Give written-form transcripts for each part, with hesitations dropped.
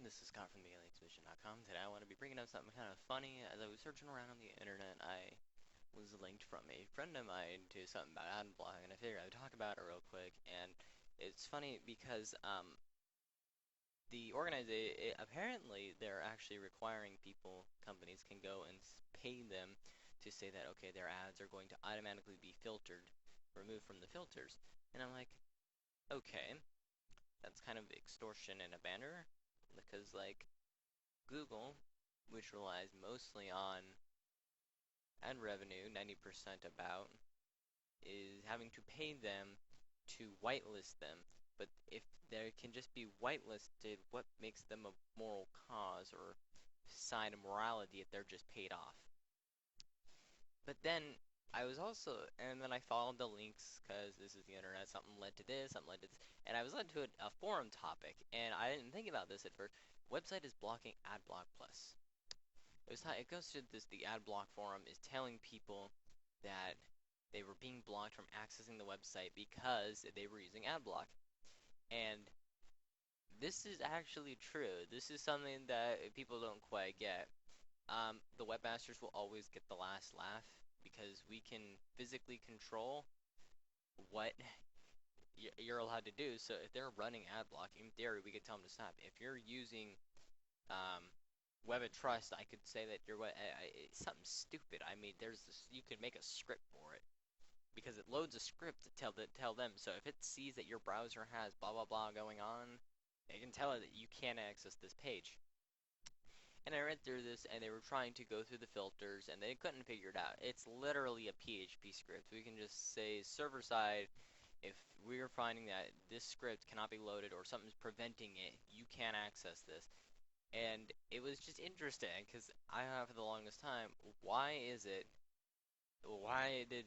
everyone, this is Scott from the Exposition.com. Today I want to be bringing up something kind of funny. As I was searching around on the internet, I was linked from a friend of mine to something about Adblock, and I figured I would talk about it real quick. And it's funny because the organization, apparently they're actually requiring people, companies can go and pay them to say that, okay, their ads are going to automatically be filtered, removed from the filters. And I'm like, okay, that's kind of extortion in a banner, because like Google, which relies mostly on ad revenue, 90% about, is having to pay them to whitelist them. But if they can just be whitelisted, what makes them a moral cause or sign of morality if they're just paid off? But then I was also, and then I followed the links because this is the internet. Something led to this, something led to this, and I was led to a forum topic. And I didn't think about this at first. Website is blocking Adblock Plus. It goes to this. The Adblock forum is telling people that they were being blocked from accessing the website because they were using Adblock. And this is actually true. This is something that people don't quite get. The Webmasters will always get the last laugh because we can physically control what you're allowed to do. So if they're running Adblock, in theory, we could tell them to stop. If you're using Web of Trust, I could say that you're it's something stupid. I mean, there's this. You could make a script for it because it loads a script to tell them. So if it sees that your browser has blah blah blah going on, it can tell it that you can't access this page. And I read through this, and they were trying to go through the filters, and they couldn't figure it out. It's literally a PHP script. We can just say server side. If we're finding that this script cannot be loaded or something's preventing it, you can't access this. And it was just interesting because I have for the longest time, why is it? Why did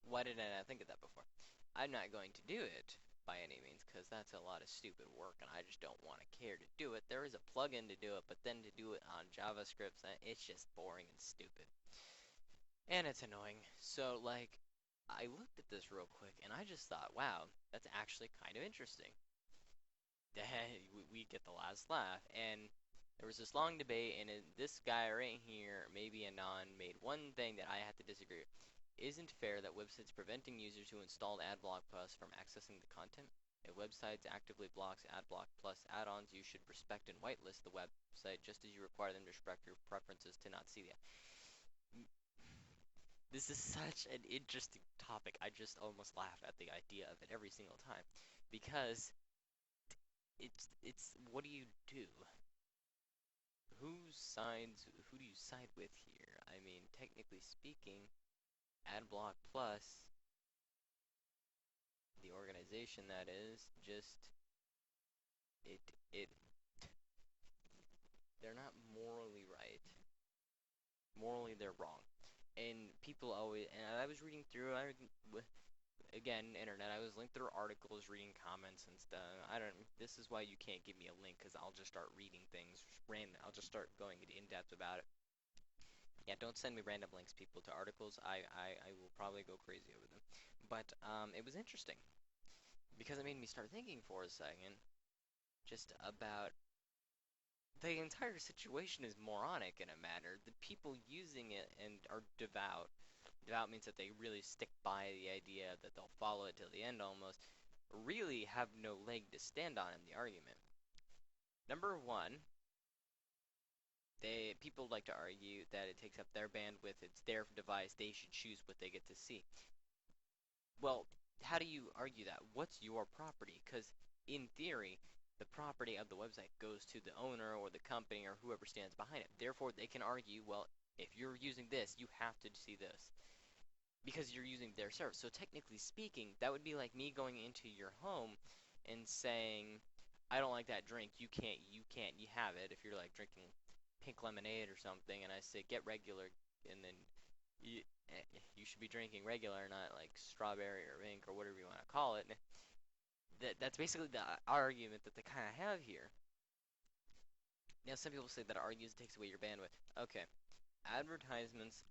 I not think of that before? I'm not going to do it by any means because that's a lot of stupid work and I just don't want to care to do it. There is a plugin to do it, but then to do it on JavaScript, it's just boring and stupid. And it's annoying. So like, I looked at this real quick and I just thought, wow, that's actually kind of interesting. We get the last laugh. And there was this long debate, and this guy right here, maybe Anon, made one thing that I had to disagree with. Isn't fair that websites preventing users who installed Adblock Plus from accessing the content? If websites actively blocks Adblock Plus add-ons, you should respect and whitelist the website just as you require them to respect your preferences to not see the. This is such an interesting topic. I just almost laugh at the idea of it every single time because it's what do you do? Who do you side with here? I mean, technically speaking, Adblock Plus, the organization that is, just it it they're not morally right. Morally they're wrong. And people always, and I was reading through, again, internet, I was linked through articles, reading comments and stuff. This is why you can't give me a link, because I'll just start reading things random. I'll just start going in depth about it. Yeah, don't send me random links, people, to articles. I will probably go crazy over them. But it was interesting, because it made me start thinking for a second, just about the entire situation is moronic in a manner. The people using it and are devout. Devout means that they really stick by the idea that they'll follow it till the end almost. Really have no leg to stand on in the argument. Number one, people like to argue that it takes up their bandwidth, it's their device, they should choose what they get to see. Well, how do you argue that? What's your property? Because in theory, the property of the website goes to the owner or the company or whoever stands behind it. Therefore, they can argue, well, if you're using this, you have to see this because you're using their service. So technically speaking, that would be like me going into your home and saying, I don't like that drink. You have it. If you're like drinking pink lemonade or something, and I say get regular, and then you should be drinking regular, not like strawberry or pink or whatever you want to call it. That's basically the argument that they kind of have here. Now, some people say that argues it takes away your bandwidth. Okay, advertisements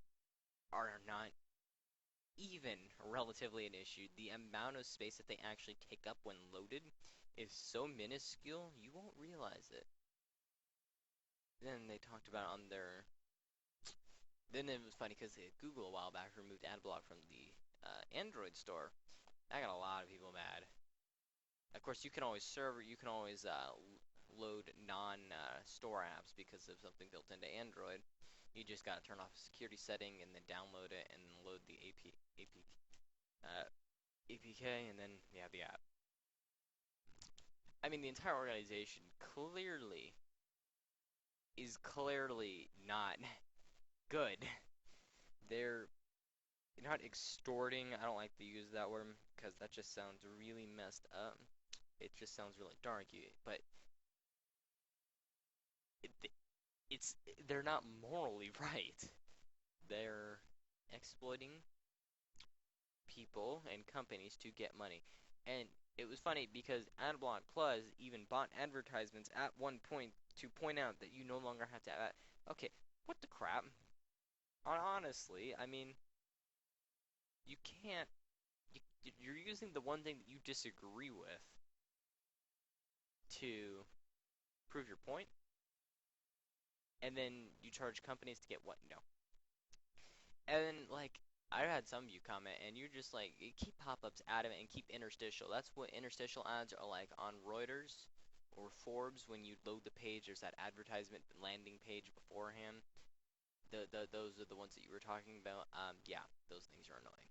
are not even relatively an issue. The amount of space that they actually take up when loaded is so minuscule you won't realize it. Then they talked about on their. Then it was funny because Google a while back removed Adblock from the Android store. That got a lot of people mad. Of course, you can always load non-store apps because of something built into Android. You just gotta turn off a security setting and then download it and load the uh, APK and then you have the app. I mean, the entire organization clearly not good. They're not extorting. I don't like to use that word because that just sounds really messed up. It just sounds really darky. But it, it's they're not morally right. They're exploiting people and companies to get money. And it was funny because AdBlock Plus even bought advertisements at one point to point out that you no longer have to add. Okay, what the crap? Honestly, I mean, you can't. You're using the one thing that you disagree with to prove your point, and then you charge companies to get what? No. And then, like, I had some of you comment, and you're just like, keep pop-ups out of it and keep interstitial. That's what interstitial ads are like on Reuters or Forbes when you load the page. There's that advertisement landing page beforehand. Those are the ones that you were talking about. Yeah, those things are annoying.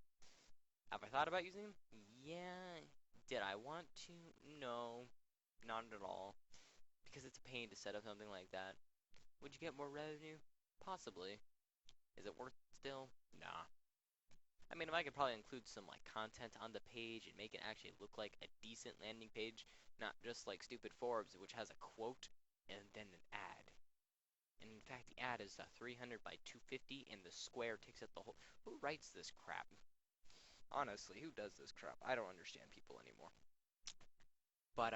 Have I thought about using them? Yeah. Did I want to? No, not at all. Because it's a pain to set up something like that. Would you get more revenue? Possibly. Is it worth it still? Nah. I mean, if I could probably include some like content on the page and make it actually look like a decent landing page, not just like stupid Forbes, which has a quote and then an ad. And in fact, the ad is 300 by 250, and the square takes up the whole. Who writes this crap? Honestly, who does this crap? I don't understand people anymore. But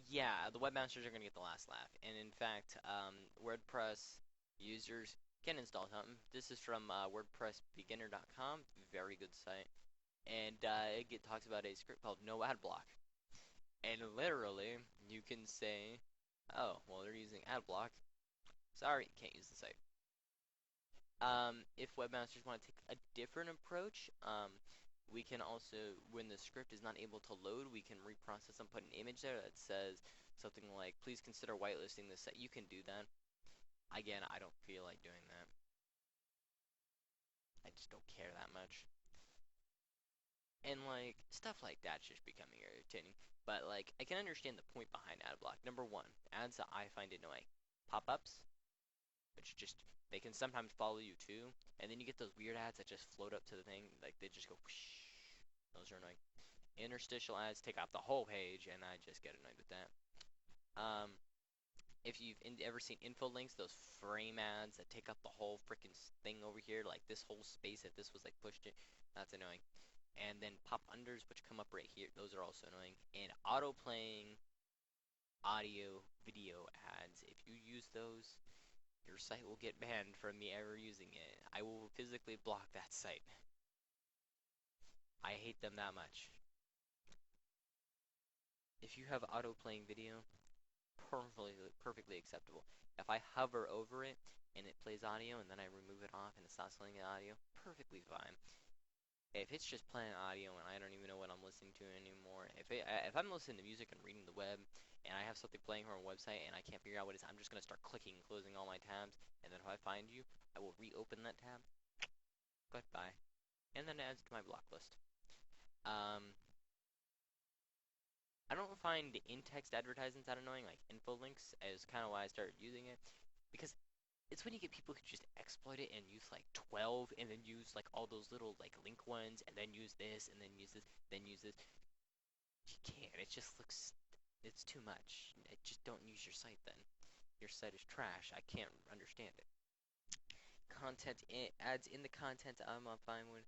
yeah, the webmasters are gonna get the last laugh. And in fact, WordPress users can install something. This is from WordPressBeginner.com. Very good site. And it talks about a script called No Adblock. And literally, you can say, oh, well, they're using Adblock. Sorry, can't use the site. If webmasters want to take a different approach, we can also, when the script is not able to load, we can reprocess and put an image there that says something like, please consider whitelisting this site. You can do that. Again, I don't feel like doing that. I just don't care that much. And like stuff like that's just becoming irritating. But like I can understand the point behind Adblock. Number one, ads that I find annoying. Pop-ups, which just they can sometimes follow you too, and then you get those weird ads that just float up to the thing, like they just go whoosh. Those are annoying. Interstitial ads take up the whole page, and I just get annoyed with that. If you've ever seen info links, those frame ads that take up the whole freaking thing over here, like this whole space, if this was like pushed in, that's annoying. And then pop unders, which come up right here, those are also annoying. And auto playing audio video ads, if you use those, your site will get banned from me ever using it. I will physically block that site. I hate them that much. If you have auto playing video, perfectly acceptable. If I hover over it and it plays audio and then I remove it off and it stops playing audio, perfectly fine. If it's just playing audio and I don't even know what I'm listening to anymore, if I'm listening to music and reading the web and I have something playing from a website and I can't figure out what it is, I'm just gonna start clicking and closing all my tabs, and then if I find you, I will reopen that tab. Goodbye, and then it adds to my block list. I don't find in-text advertisements that annoying, like info links, is kind of why I started using it, because it's when you get people who just exploit it and use like 12 and then use like all those little like link ones and then use this and then use this, then use this. You can't. It just looks, it's too much. Just don't use your site then. Your site is trash. I can't understand it. Content ads in the content I'm fine with.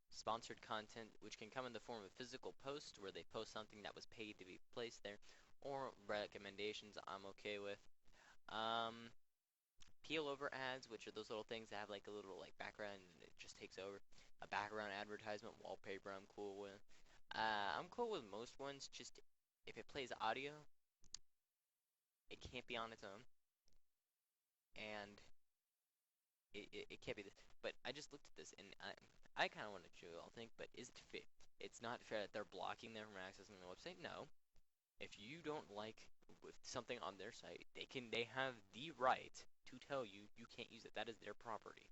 Sponsored content, which can come in the form of physical posts where they post something that was paid to be placed there, or recommendations I'm okay with. Um, Peel over ads, which are those little things that have like a little like background and it just takes over. A background advertisement wallpaper I'm cool with. I'm cool with most ones, just if it plays audio, it can't be on its own, and it can't be this. But I just looked at this, and I kind of want to show you all think, but is it fit? It's not fair that they're blocking them from accessing the website. No, if you don't like something on their site, they have the right to tell you you can't use it. That is their property.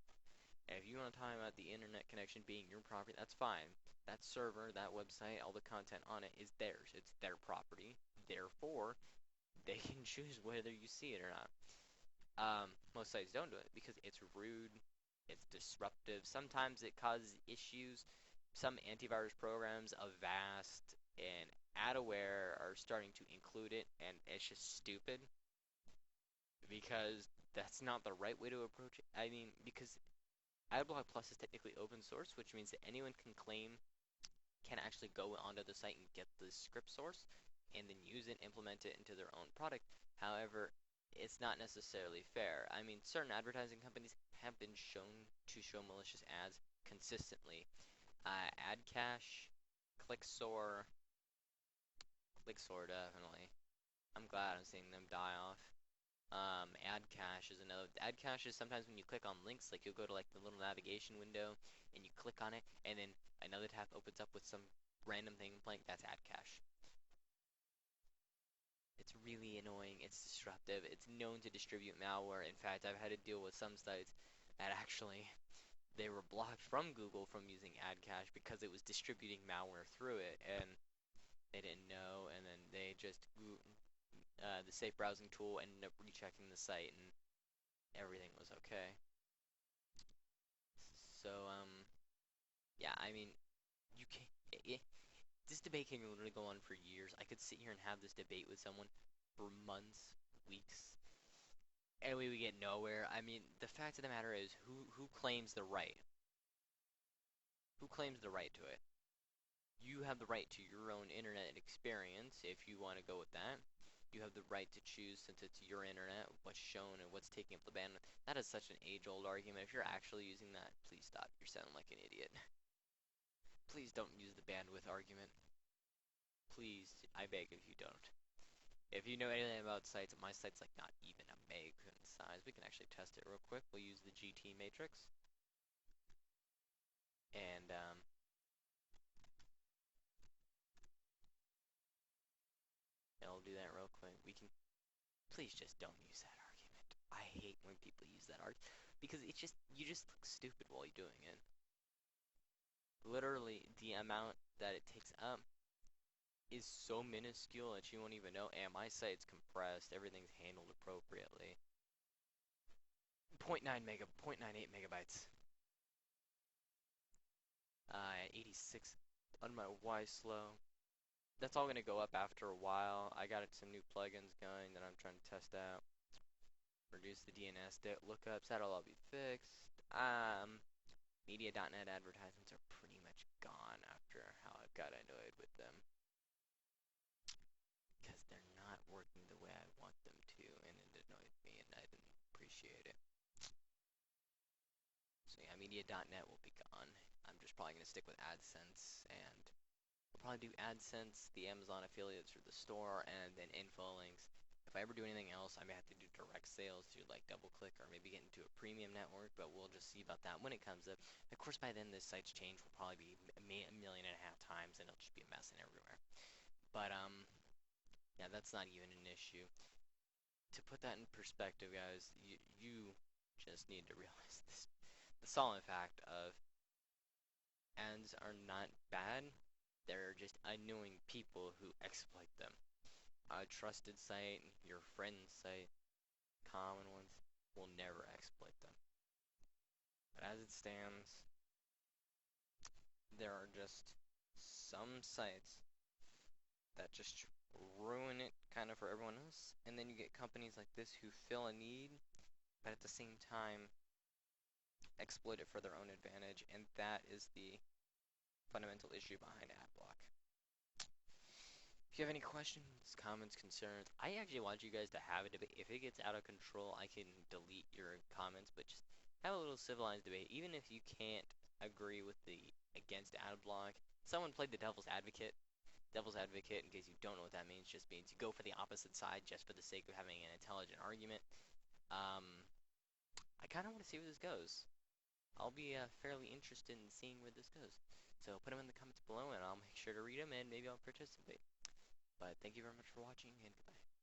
And if you want to talk about the internet connection being your property, that's fine. That server, that website, all the content on it is theirs. It's their property. Therefore, they can choose whether you see it or not. Most sites don't do it because it's rude, it's disruptive. Sometimes it causes issues. Some antivirus programs, Avast and Adaware, are starting to include it, and it's just stupid because that's not the right way to approach it. I mean, because Adblock Plus is technically open source, which means that anyone can actually go onto the site and get the script source and then use it, implement it into their own product. However, it's not necessarily fair. I mean, certain advertising companies have been shown to show malicious ads consistently. AdCache, ClickSoar, ClickSoar definitely. I'm glad I'm seeing them die off. AdCache is another. AdCache is sometimes when you click on links, like you'll go to like the little navigation window and you click on it, and then another tab opens up with some random thing playing. That's AdCache. It's really annoying. It's disruptive. It's known to distribute malware. In fact, I've had to deal with some sites that actually they were blocked from Google from using AdCache because it was distributing malware through it, and they didn't know, and then they just the safe browsing tool ended up rechecking the site, and everything was okay. So, yeah, I mean, you can this debate can literally go on for years. I could sit here and have this debate with someone for months, weeks, and we would get nowhere. I mean, the fact of the matter is, who claims the right? Who claims the right to it? You have the right to your own internet experience if you want to go with that. You have the right to choose, since it's your internet, what's shown and what's taking up the bandwidth. That is such an age-old argument. If you're actually using that, please stop. You're sounding like an idiot. Please don't use the bandwidth argument. Please, I beg if you don't. If you know anything about sites, my site's like not even a meg in size. We can actually test it real quick. We'll use the GT matrix. And I'll do that real quick. We can, please just don't use that argument. I hate when people use that argument because it's just, you just look stupid while you're doing it. Literally, the amount that it takes up is so minuscule that you won't even know. And my site's compressed. Everything's handled appropriately. 0.98 megabytes. 86 on my Y slow. That's all gonna go up after a while. I got some new plugins going that I'm trying to test out. Reduce the DNS lookups. That'll all be fixed. Media.net advertisements are pretty much gone after how I got annoyed with them. Because they're not working the way I want them to, and it annoyed me, and I didn't appreciate it. So yeah, media.net will be gone. I'm just probably going to stick with AdSense, and I'll probably do AdSense, the Amazon affiliates, or the store, and then info links. If I ever do anything else, I may have to do direct sales through like DoubleClick or maybe get into a premium network, but we'll just see about that when it comes up. Of course, by then this site's change will probably be a million and a half times, and it'll just be a mess and everywhere. But yeah, that's not even an issue. To put that in perspective, guys, you just need to realize this: the solemn fact of ads are not bad. They're just annoying people who exploit them. A trusted site, your friend's site, common ones, will never exploit them. But as it stands, there are just some sites that just ruin it kind of for everyone else. And then you get companies like this who fill a need, but at the same time exploit it for their own advantage. And that is the fundamental issue behind Adblock. If you have any questions, comments, concerns, I actually want you guys to have a debate. If it gets out of control, I can delete your comments, but just have a little civilized debate. Even if you can't agree with the against Adblock. Someone played the devil's advocate. Devil's advocate, in case you don't know what that means, just means you go for the opposite side just for the sake of having an intelligent argument. I kind of want to see where this goes. I'll be fairly interested in seeing where this goes. So put them in the comments below, and I'll make sure to read them, and maybe I'll participate. But thank you very much for watching, and goodbye.